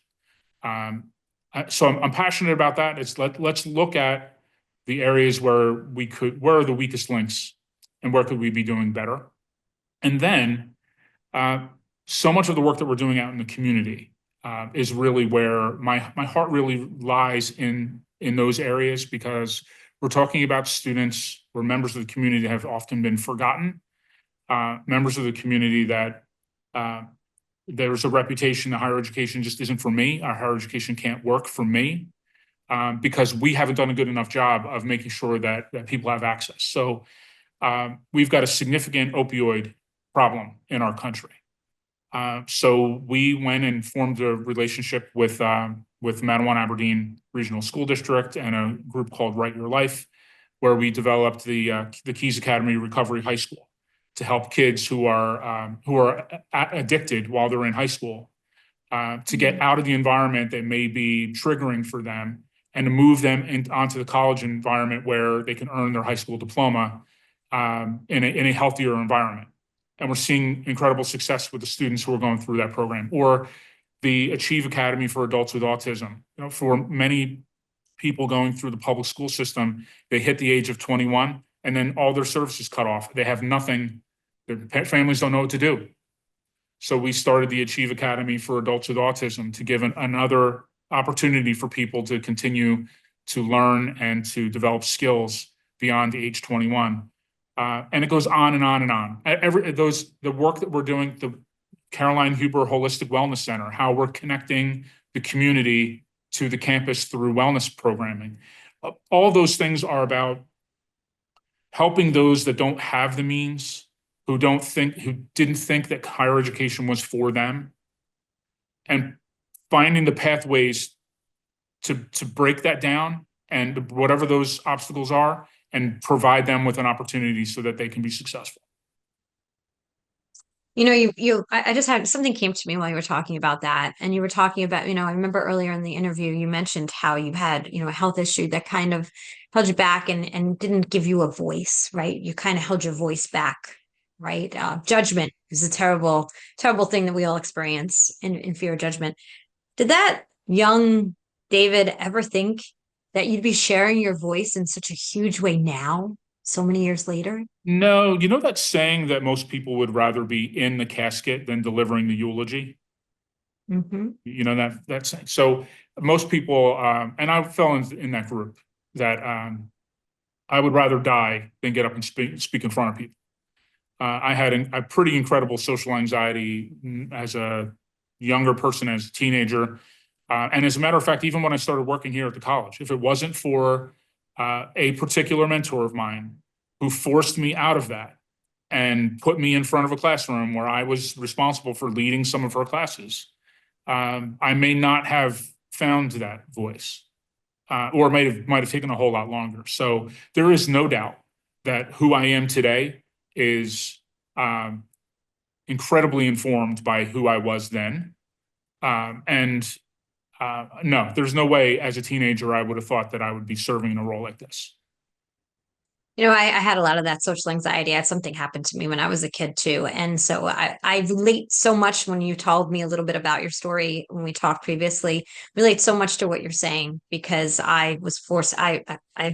So I'm passionate about that. Let's look at the areas where where are the weakest links and where could we be doing better? And then so much of the work that we're doing out in the community is really where my heart really lies in those areas, because we're talking about students where members of the community have often been forgotten, members of the community that there's a reputation that higher education just isn't for me. Our higher education can't work for me because we haven't done a good enough job of making sure that people have access. So we've got a significant opioid problem in our country. So we went and formed a relationship with Manawan Aberdeen Regional School District and a group called Write Your Life, where we developed the Keys Academy Recovery High School to help kids who are addicted while they're in high school to get out of the environment that may be triggering for them and to move them onto the college environment where they can earn their high school diploma in a healthier environment. And we're seeing incredible success with the students who are going through that program. Or the Achieve Academy for Adults with Autism. For many people going through the public school system, they hit the age of 21 and then all their services cut off. They have nothing. Their families don't know what to do. So we started the Achieve Academy for Adults with Autism to give another opportunity for people to continue to learn and to develop skills beyond age 21. And it goes on and on and on. The work that we're doing, the Caroline Huber Holistic Wellness Center, how we're connecting the community to the campus through wellness programming. All those things are about helping those that don't have the means, who didn't think that higher education was for them, and finding the pathways to break that down and whatever those obstacles are, and provide them with an opportunity so that they can be successful. I just had something came to me while you were talking about that. And you were talking about, I remember earlier in the interview, you mentioned how you had, a health issue that kind of held you back and didn't give you a voice, right? You kind of held your voice back, right? Judgment is a terrible, terrible thing that we all experience in fear of judgment. Did that young David ever think that you'd be sharing your voice in such a huge way now, so many years later? No, that saying that most people would rather be in the casket than delivering the eulogy? Mm-hmm. That saying. So most people, and I fell in that group, that I would rather die than get up and speak in front of people. I had a pretty incredible social anxiety as a younger person, as a teenager. And as a matter of fact, even when I started working here at the college, if it wasn't for a particular mentor of mine who forced me out of that and put me in front of a classroom where I was responsible for leading some of her classes, I may not have found that voice, or might have taken a whole lot longer. So there is no doubt that who I am today is incredibly informed by who I was then. No, there's no way as a teenager I would have thought that I would be serving in a role like this. I had a lot of that social anxiety. I had something happen to me when I was a kid too. And so I relate so much when you told me a little bit about your story when we talked previously, relate so much to what you're saying, because I was forced, I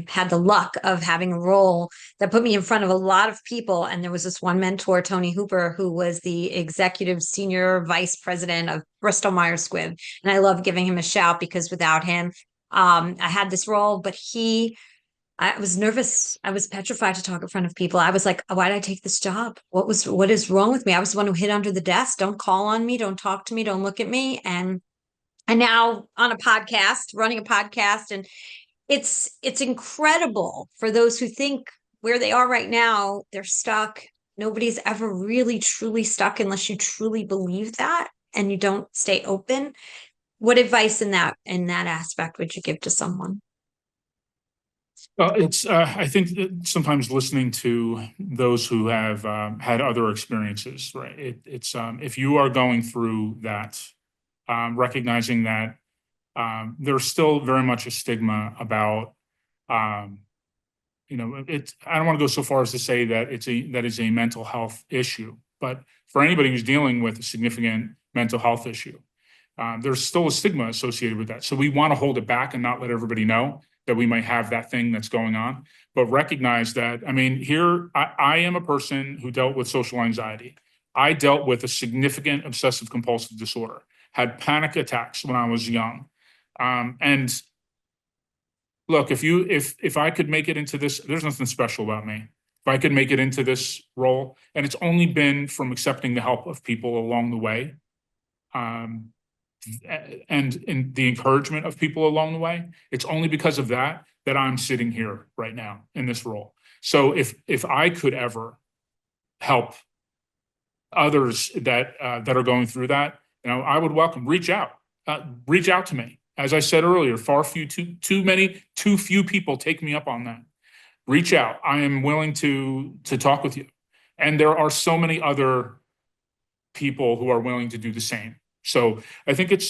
had the luck of having a role that put me in front of a lot of people. And there was this one mentor, Tony Hooper, who was the executive senior vice president of Bristol Myers Squibb. And I love giving him a shout because without him, I had this role, but I was nervous. I was petrified to talk in front of people. I was like, why did I take this job? What is wrong with me? I was the one who hid under the desk. Don't call on me. Don't talk to me. Don't look at me. And now on a podcast, running a podcast. And it's incredible for those who think where they are right now, they're stuck. Nobody's ever really truly stuck unless you truly believe that and you don't stay open. What advice in that aspect would you give to someone? Well, I think that sometimes listening to those who have had other experiences, right? If you are going through that, recognizing that there's still very much a stigma about, I don't want to go so far as to say that that is a mental health issue, but for anybody who's dealing with a significant mental health issue, there's still a stigma associated with that. So we want to hold it back and not let everybody know that we might have that thing that's going on, but recognize that, here, I am a person who dealt with social anxiety. I dealt with a significant obsessive compulsive disorder, had panic attacks when I was young. And look, if I could make it into this, there's nothing special about me. If I could make it into this role, and it's only been from accepting the help of people along the way, and in the encouragement of people along the way, it's only because of that I'm sitting here right now in this role. So if I could ever help others that are going through that, I would welcome. Reach out to me. As I said earlier, too few people take me up on that. Reach out. I am willing to talk with you, and there are so many other people who are willing to do the same. So I think it's,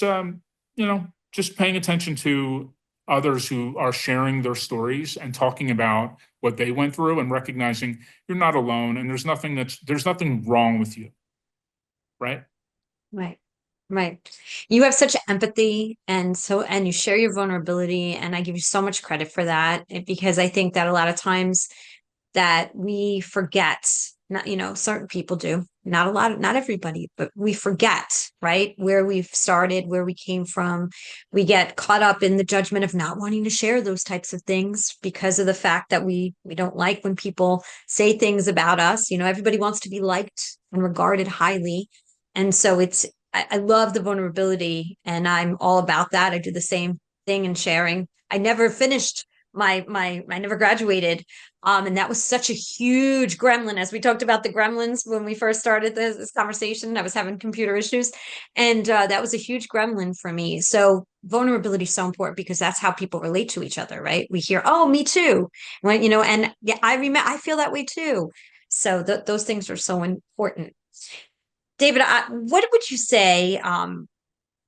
just paying attention to others who are sharing their stories and talking about what they went through and recognizing you're not alone and there's nothing wrong with you, right? Right. Right. You have such empathy and you share your vulnerability, and I give you so much credit for that, because I think that a lot of times that we forget, not, certain people do, not a lot, not everybody, but we forget, right, where we've started, where we came from. We get caught up in the judgment of not wanting to share those types of things because of the fact that we don't like when people say things about us. Everybody wants to be liked and regarded highly. And so I love the vulnerability, and I'm all about that. I do the same thing in sharing. I never finished I never graduated. And that was such a huge gremlin, as we talked about the gremlins when we first started this conversation. I was having computer issues, and that was a huge gremlin for me. So vulnerability is so important, because that's how people relate to each other, right? We hear, "Oh, me too," and yeah, I feel that way too. So those things are so important. David, what would you say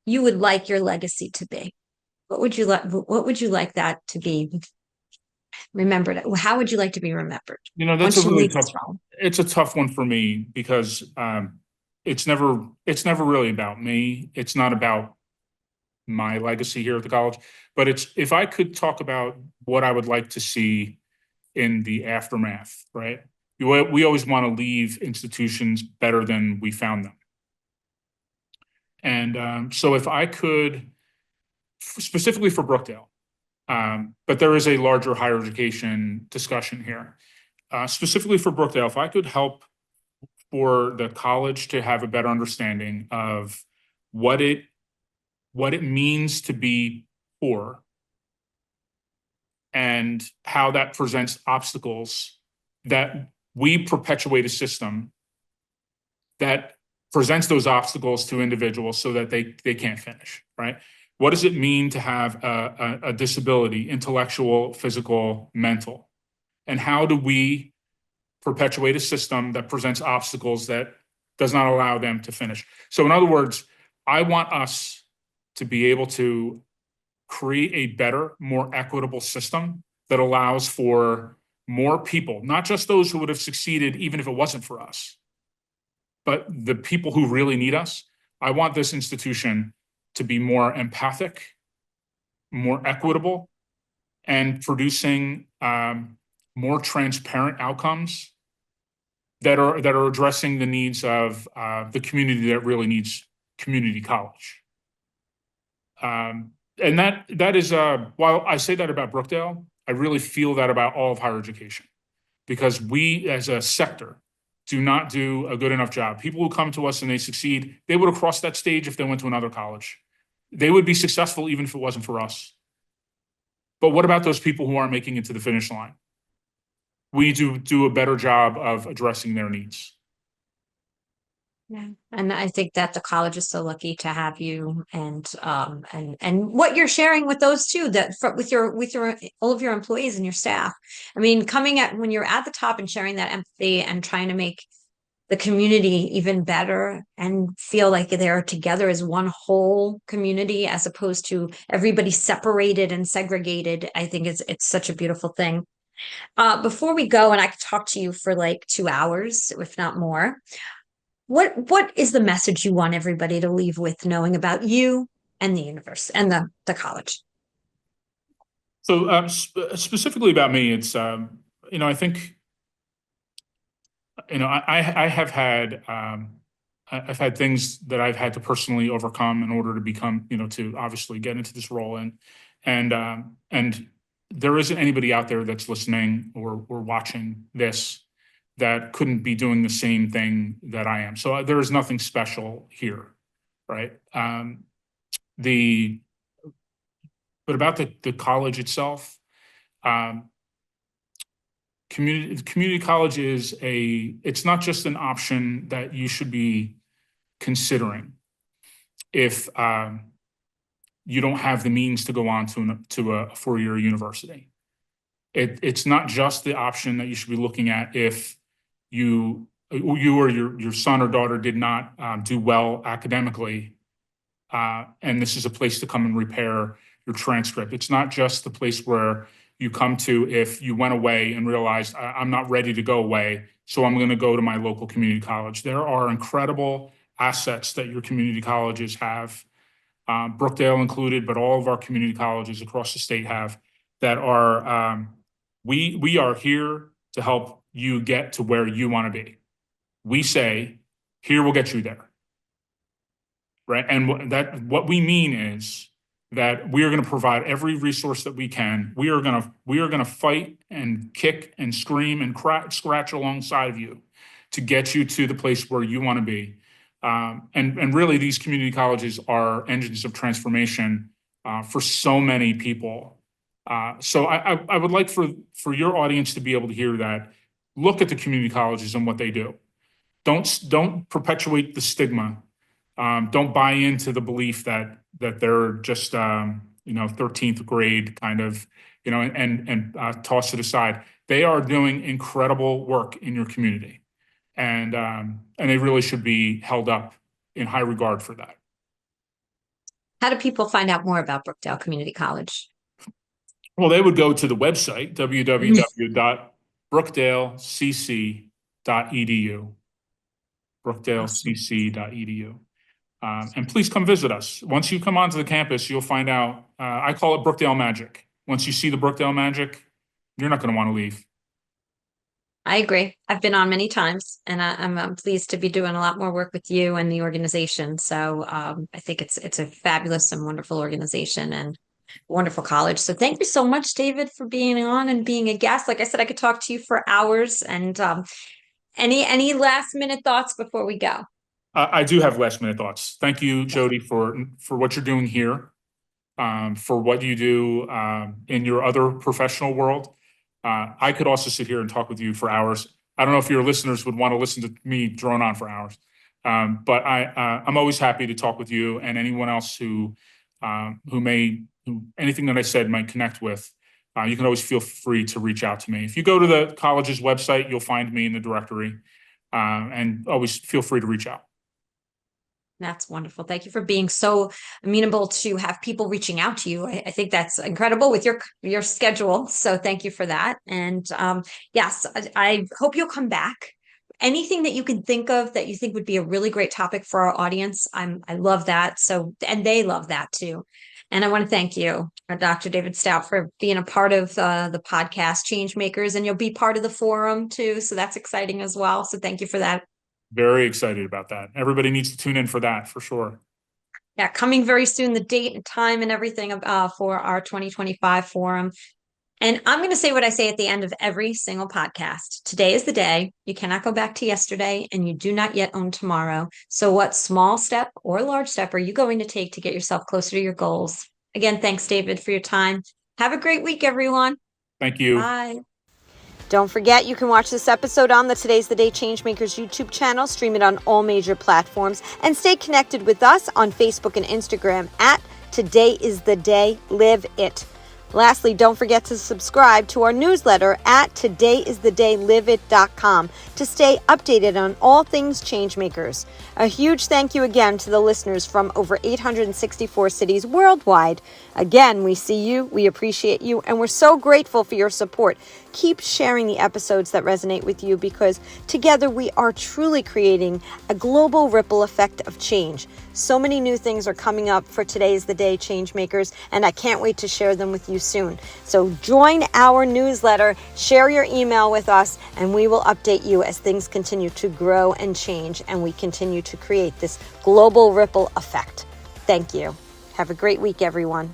you would like your legacy to be? What would you like that to be remembered? How would you like to be remembered That's a once you really leave tough, this role? it's a tough one for me because it's never really about me. It's not about my legacy here at the college, but if I could talk about what I would like to see in the aftermath, right? We always want to leave institutions better than we found them. And so if I could, specifically for Brookdale, but there is a larger higher education discussion here. Specifically for Brookdale, if I could help for the college to have a better understanding of what it means to be poor and how that presents obstacles, that we perpetuate a system that presents those obstacles to individuals so that they can't finish, right? What does it mean to have a disability, intellectual, physical, mental? And how do we perpetuate a system that presents obstacles that does not allow them to finish? So in other words, I want us to be able to create a better, more equitable system that allows for more people, not just those who would have succeeded even if it wasn't for us, but the people who really need us. I want this institution to be more empathic, more equitable, and producing more transparent outcomes that are addressing the needs of the community that really needs community college. And that is while I say that about Brookdale, I really feel that about all of higher education, because we as a sector do not do a good enough job. People who come to us and they succeed, they would have crossed that stage if they went to another college. They would be successful even if it wasn't for us. But what about those people who aren't making it to the finish line? We do a better job of addressing their needs. Yeah. And I think that the college is so lucky to have you, and what you're sharing with those two, with your all of your employees and your staff. I mean, coming at when you're at the top and sharing that empathy and trying to make the community even better and feel like they're together as one whole community, as opposed to everybody separated and segregated. I think it's such a beautiful thing. Before we go, and I could talk to you for like 2 hours, if not more. What is the message you want everybody to leave with, knowing about you and the universe and the college? So specifically about me, it's I think I have had I've had things that I've had to personally overcome in order to become to obviously get into this role, and there isn't anybody out there that's listening or watching this that couldn't be doing the same thing that I am. So there is nothing special here, right? The But about the college itself, community college it's not just an option that you should be considering if you don't have the means to go on to a four-year university. It's not just the option that you should be looking at if you or your son or daughter did not do well academically, and this is a place to come and repair your transcript. It's not just the place where you come to if you went away and realized I'm not ready to go away, so I'm going to go to my local community college. There are incredible assets that your community colleges have, Brookdale included, but all of our community colleges across the state have, that are, we are here to help you get to where you want to be. We say, here we'll get you there. Right. And what we mean is that we are going to provide every resource that we can. We are going to fight and kick and scream and scratch alongside of you to get you to the place where you want to be. And really, these community colleges are engines of transformation for so many people. So I would like for your audience to be able to hear that. Look at the community colleges and what they do. Don't perpetuate the stigma. Don't buy into the belief that they're just 13th grade kind of, and toss it aside. They are doing incredible work in your community, and they really should be held up in high regard for that. How do people find out more about Brookdale Community College? Well, they would go to the website, www.brookdalecc.edu, brookdalecc.edu. And please come visit us. Once you come onto the campus, you'll find out, I call it Brookdale magic. Once you see the Brookdale magic, you're not going to want to leave. I agree. I've been on many times, and I'm pleased to be doing a lot more work with you and the organization. So I think it's a fabulous and wonderful organization and wonderful college. So thank you so much, David, for being on and being a guest. Like I said, I could talk to you for hours. And any last minute thoughts before we go? I do have last minute thoughts. Thank you, Jody, for what you're doing here, for what you do in your other professional world. I could also sit here and talk with you for hours. I don't know if your listeners would want to listen to me drone on for hours, but I'm always happy to talk with you and anyone else who anything that I said might connect with. You can always feel free to reach out to me. If you go to the college's website, you'll find me in the directory, and always feel free to reach out. That's wonderful. Thank you for being so amenable to have people reaching out to you. I think that's incredible with your schedule. So thank you for that. And yes, I hope you'll come back. Anything that you can think of that you think would be a really great topic for our audience, I love that. So, and they love that too. And I want to thank you, Dr. David Stout, for being a part of the podcast Changemakers, and you'll be part of the forum too. So that's exciting as well. So thank you for that. Very excited about that. Everybody needs to tune in for that, for sure. Yeah, coming very soon, the date and time and everything for our 2025 forum. And I'm going to say what I say at the end of every single podcast. Today is the day. You cannot go back to yesterday, and you do not yet own tomorrow. So what small step or large step are you going to take to get yourself closer to your goals? Again, thanks, David, for your time. Have a great week, everyone. Thank you. Bye. Don't forget, you can watch this episode on the Today's the Day Changemakers YouTube channel, stream it on all major platforms, and stay connected with us on Facebook and Instagram at Today is the Day, Live It. Lastly, don't forget to subscribe to our newsletter at todayisthedayliveit.com to stay updated on all things Changemakers. A huge thank you again to the listeners from over 864 cities worldwide. Again, we see you, we appreciate you, and we're so grateful for your support. Keep sharing the episodes that resonate with you, because together we are truly creating a global ripple effect of change. So many new things are coming up for Today's the Day Changemakers, and I can't wait to share them with you soon. So join our newsletter, share your email with us, and we will update you as things continue to grow and change, and we continue to create this global ripple effect. Thank you. Have a great week, everyone.